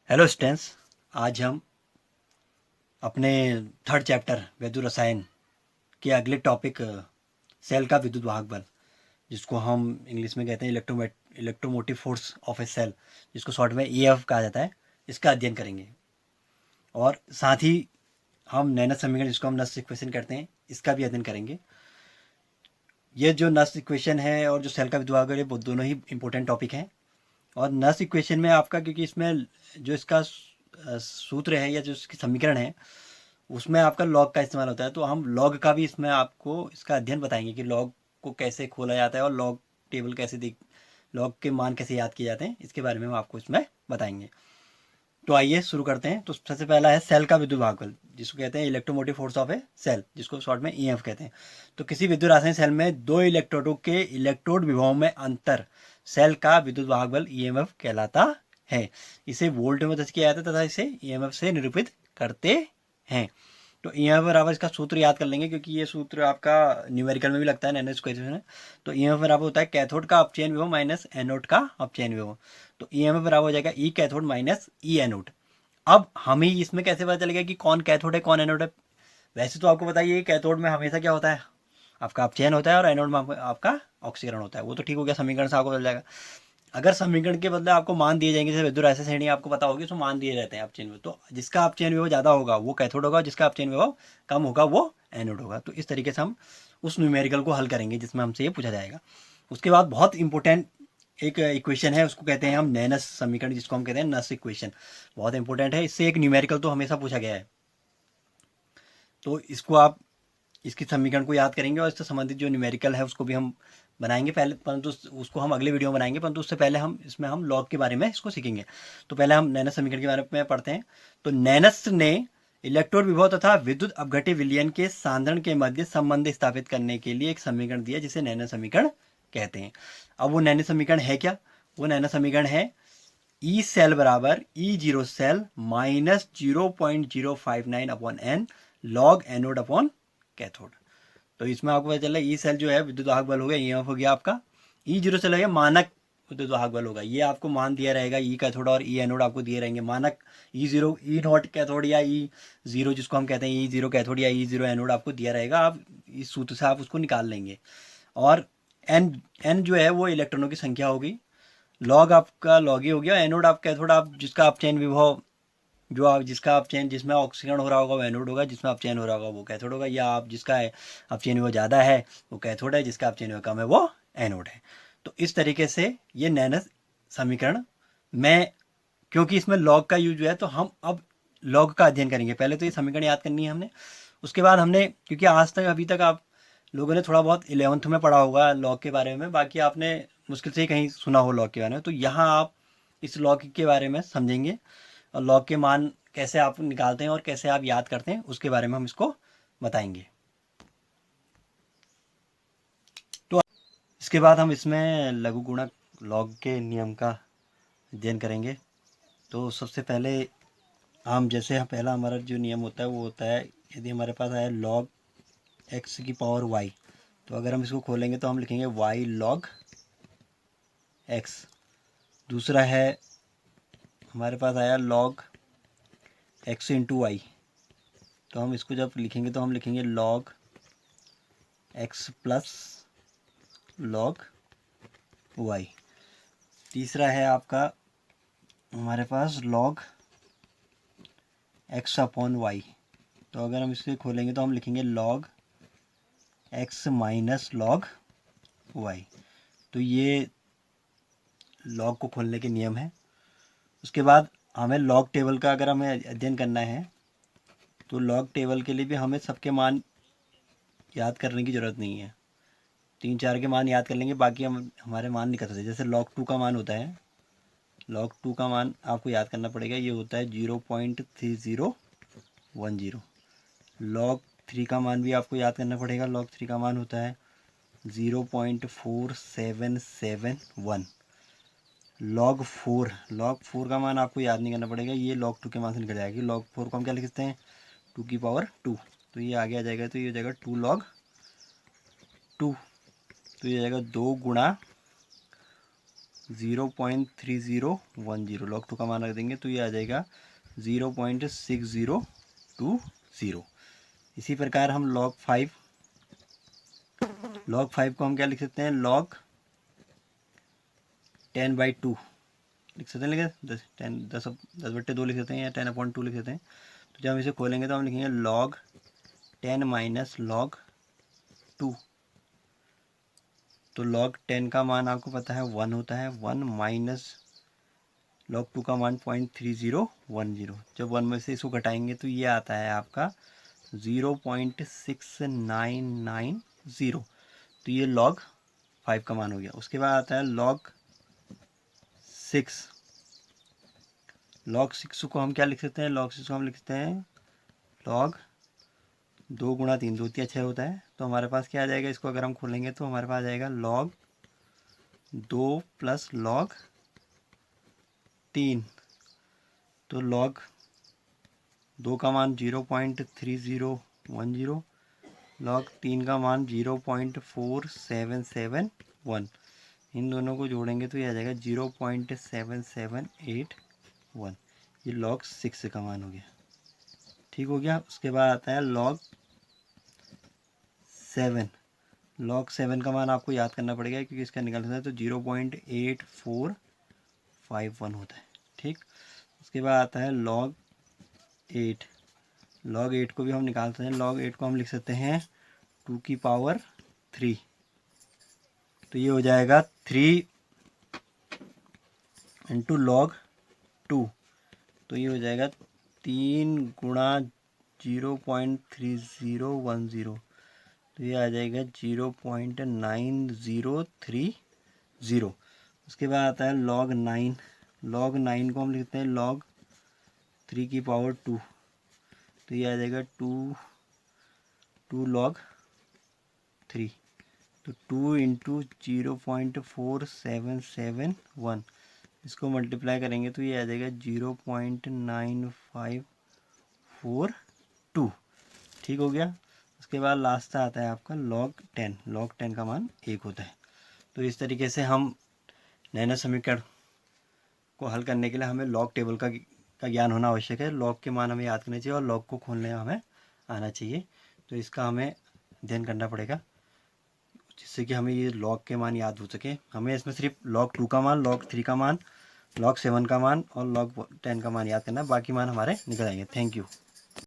Hello students. आज हम अपने थर्ड चैप्टर वैद्युत रसायन के अगले टॉपिक सेल का विद्युत वाहक बल, जिसको हम इंग्लिश में कहते हैं electromotive force of a cell, जिसको शॉर्ट में ईएफ कहा जाता है, इसका अध्ययन करेंगे। और साथ ही हम नैनस समीकरण, जिसको हम नस इक्वेशन कहते हैं, इसका भी अध्ययन करेंगे। ये जो नस इक्वेशन है और जो सेल का विद्युत वाहक बल है, वो दोनों ही इंपॉर्टेंट टॉपिक हैं। और नस इक्वेशन में आपका, क्योंकि इसमें जो इसका सूत्र है या जो इसकी समीकरण है, उसमें आपका लॉग का इस्तेमाल होता है। तो हम लॉग का भी इसमें आपको इसका अध्ययन बताएंगे कि लॉग को कैसे खोला जाता है और लॉग टेबल कैसे देख, लॉग के मान कैसे याद किए जाते हैं, इसके बारे में हम आपको इसमें बताएंगे। तो आइए शुरू करते हैं। तो सबसे पहला है सेल का विद्युत वाहक बल, जिसको कहते हैं electromotive force of a cell, जिसको शॉर्ट में ईएफ कहते हैं। तो किसी विद्युत रासायनिक सेल में दो इलेक्ट्रोडों के इलेक्ट्रोड विभवों में अंतर सेल का विद्युत वाहक बल ईएमएफ कहलाता है। इसे वोल्ट में दर्ज किया जाता है तथा इसे ईएमएफ से निरूपित करते हैं। तो ईएमएफ बराबर, इसका सूत्र याद कर लेंगे, क्योंकि ये सूत्र आपका न्यूमेरिकल में भी लगता है, नैनो इक्वेशन में। तो ईएमएफ बराबर होता है कैथोड का अपचयन विभव माइनस एनोड का अपचयन विभव। तो ईएमएफ बराबर हो जाएगा ई कैथोड माइनस ई एनोड। अब हमें इसमें कैसे पता चलेगा कि कौन कैथोड है कौन एनोड है? वैसे तो आपको बताइए, कैथोड में हमेशा क्या होता है, आपका अपचयन होता है, और एनोड में आपका ऑक्सीकरण होता है। वो तो ठीक हो गया, समीकरण से आपको मिल जाएगा। अगर समीकरण के बदले आपको मान दिए जाएंगे, जैसे विद्युत राशि श्रेणी आपको पता होगी, उसमें मान दिए रहते हैं अपचयन विभव, तो जिसका अपचयन विभव ज़्यादा होगा वो कैथोड होगा, जिसका अपचयन विभव कम होगा वो एनोड होगा। तो इस तरीके से हम उस न्यूमेरिकल को हल करेंगे जिसमें हमसे ये पूछा जाएगा। उसके बाद बहुत इंपॉर्टेंट एक इक्वेशन है, उसको कहते हैं हम नैनस समीकरण, जिसको हम कहते हैं नस इक्वेशन। बहुत इंपॉर्टेंट है, इससे एक न्यूमेरिकल तो हमेशा पूछा गया है। तो इसको आप, इसकी समीकरण को याद करेंगे और इससे संबंधित जो न्यूमेरिकल है उसको भी हम बनाएंगे पहले, परंतु उसको हम अगले वीडियो में बनाएंगे। परंतु उससे पहले हम इसमें हम लॉग के बारे में इसको सीखेंगे। तो पहले हम नैनस समीकरण के बारे में पढ़ते हैं। तो नैनस ने इलेक्ट्रोड विभव तथा विद्युत अपघट्य विलयन के सांद्रण के मध्य संबंध स्थापित करने के लिए एक समीकरण दिया, जिसे नैनस समीकरण कहते हैं। अब वो नैनस समीकरण है क्या? वो नैनस समीकरण है ई सेल बराबर E zero cell minus 0.059 upon n log anode upon cathode. तो इसमें आपको पता चला ई सेल जो है विद्युत वाहक बल हो गया, ईएमएफ हो गया आपका। ई जीरो सेल हो गया मानक विद्युत वाहक बल होगा, ये आपको मान दिया रहेगा। ई कैथोड और ई एनोड आपको दिए रहेंगे मानक। ई जीरो, ई नॉट कैथोड या ई जीरो जिसको हम कहते हैं ई जीरो कैथोड या ई जीरो एनोड आपको दिया रहेगा। आप इस सूत्र से आप उसको निकाल लेंगे। और एन एन जो है वो इलेक्ट्रॉनों की संख्या होगी। लॉग आपका लॉग ही हो गया। एनोड आप कैथोड, आप जिसका अपचयन विभव, जो आप जिसका अपचयन, जिसमें ऑक्सीकरण हो रहा होगा वो एनोड होगा, जिसमें अपचयन हो रहा होगा वो कैथोड होगा। या आप जिसका अपचयन विभव ज़्यादा है वो कैथोड है, जिसका अपचयन विभव कम है वो एनोड है। तो इस तरीके से ये नैनस समीकरण में, क्योंकि इसमें लॉग का यूज है, तो हम अब लॉग का अध्ययन करेंगे। पहले तो ये समीकरण याद करनी है हमने। उसके बाद हमने, क्योंकि आज तक अभी तक आप लोगों ने थोड़ा बहुत 11th में पढ़ा होगा लॉग के बारे में, बाकी आपने मुश्किल से ही कहीं सुना हो लॉग के बारे में, तो यहाँ आप इस लॉग के बारे में समझेंगे। और लॉग के मान कैसे आप निकालते हैं और कैसे आप याद करते हैं, उसके बारे में हम इसको बताएंगे। तो इसके बाद हम इसमें लघु गुणक लॉग के नियम का अध्ययन करेंगे। तो सबसे पहले हम, जैसे पहला हमारा जो नियम होता है वो होता है, यदि हमारे पास आया लॉग एक्स की पावर वाई, तो अगर हम इसको खोलेंगे तो हम लिखेंगे वाई लॉग एक्स। दूसरा है हमारे पास आया लॉग एक्स इंटू वाई, तो हम इसको जब लिखेंगे तो हम लिखेंगे log x plus log y. तीसरा है आपका हमारे पास लॉग एक्स अपॉन वाई, तो अगर हम इसे खोलेंगे तो हम लिखेंगे log x minus log y. तो ये लॉग को खोलने के नियम है। उसके बाद हमें लॉग टेबल का अगर हमें अध्ययन करना है, तो लॉग टेबल के लिए भी हमें सबके मान याद करने की ज़रूरत नहीं है। 3-4 के मान याद कर लेंगे, बाकी हम हमारे मान नहीं कर सकते। जैसे लॉग 2 का मान होता है, लॉग 2 का मान आपको याद करना पड़ेगा, ये होता है 0.3010। लॉग 3 का मान भी आपको याद करना पड़ेगा, लॉग 3 का मान होता है 0.4771। लॉग 4 का मान आपको याद नहीं करना पड़ेगा, ये लॉग 2 के मान से निकल जाएगी। लॉग 4 को हम क्या लिख सकते हैं, 2 की पावर 2, तो ये आगे आ जाएगा, तो ये हो जाएगा 2 लॉग 2। तो ये हो जाएगा 2 गुणा 0.3010, log 2 का मान रख देंगे तो ये आ जाएगा 0.6020। इसी प्रकार हम log 5 को हम क्या लिख सकते हैं, log 10/2 लिख सकते हैं, लेकिन 10/2 लिख सकते हैं या 10/2 लिख सकते हैं। तो जब हम इसे खोलेंगे तो हम लिखेंगे log 10 माइनस log 2। तो log 10 का मान आपको पता है 1 होता है, 1 माइनस log 2 का मान 0.3010। जब 1 में से इसको घटाएंगे तो ये आता है आपका 0.6990। तो ये log 5 का मान हो गया। उसके बाद आता है log 6। log 6 को हम क्या लिख सकते हैं, log 6 को हम लिख सकते हैं log 2 गुणा 3, 2 तिया 6 होता है। तो हमारे पास क्या आ जाएगा, इसको अगर हम खोलेंगे तो हमारे पास आ जाएगा log 2 प्लस log 3। तो log 2 का मान 0.3010, log 3 का मान 0.4771। इन दोनों को जोड़ेंगे तो ये आ जाएगा 0.7781। ये log 6 का मान हो गया, ठीक हो गया। उसके बाद आता है log 7। log 7 का मान आपको याद करना पड़ेगा क्योंकि इसका निकालना है तो 0.8451 होता है, ठीक। उसके बाद आता है log 8। log 8 को भी हम निकालते हैं। log 8 को हम लिख सकते हैं 2 की पावर 3। तो ये हो जाएगा 3 इंटू log 2। तो ये हो जाएगा 3 गुणा 0.3010। तो ये आ जाएगा 0.9030। उसके बाद आता है log 9। log 9 को हम लिखते हैं log 3 की पावर 2। तो ये आ जाएगा 2 log 3। तो 2 इंटू 0.4771, इसको मल्टीप्लाई करेंगे तो ये आ जाएगा 0.9542, ठीक हो गया। उसके बाद लास्ट आता है आपका log 10। log 10 का मान 1 होता है। तो इस तरीके से हम नैनो समीकरण को हल करने के लिए हमें log टेबल का ज्ञान होना आवश्यक है। log के मान हमें याद करने चाहिए और log को खोलने हमें आना चाहिए। तो इसका हमें अध्ययन करना पड़ेगा जिससे कि हमें ये log के मान याद हो सके। हमें इसमें सिर्फ log 2 का मान, log 3 का मान, log 7 का मान और log 10 का मान याद करना है, बाकी मान हमारे निकल आएंगे। Thank you.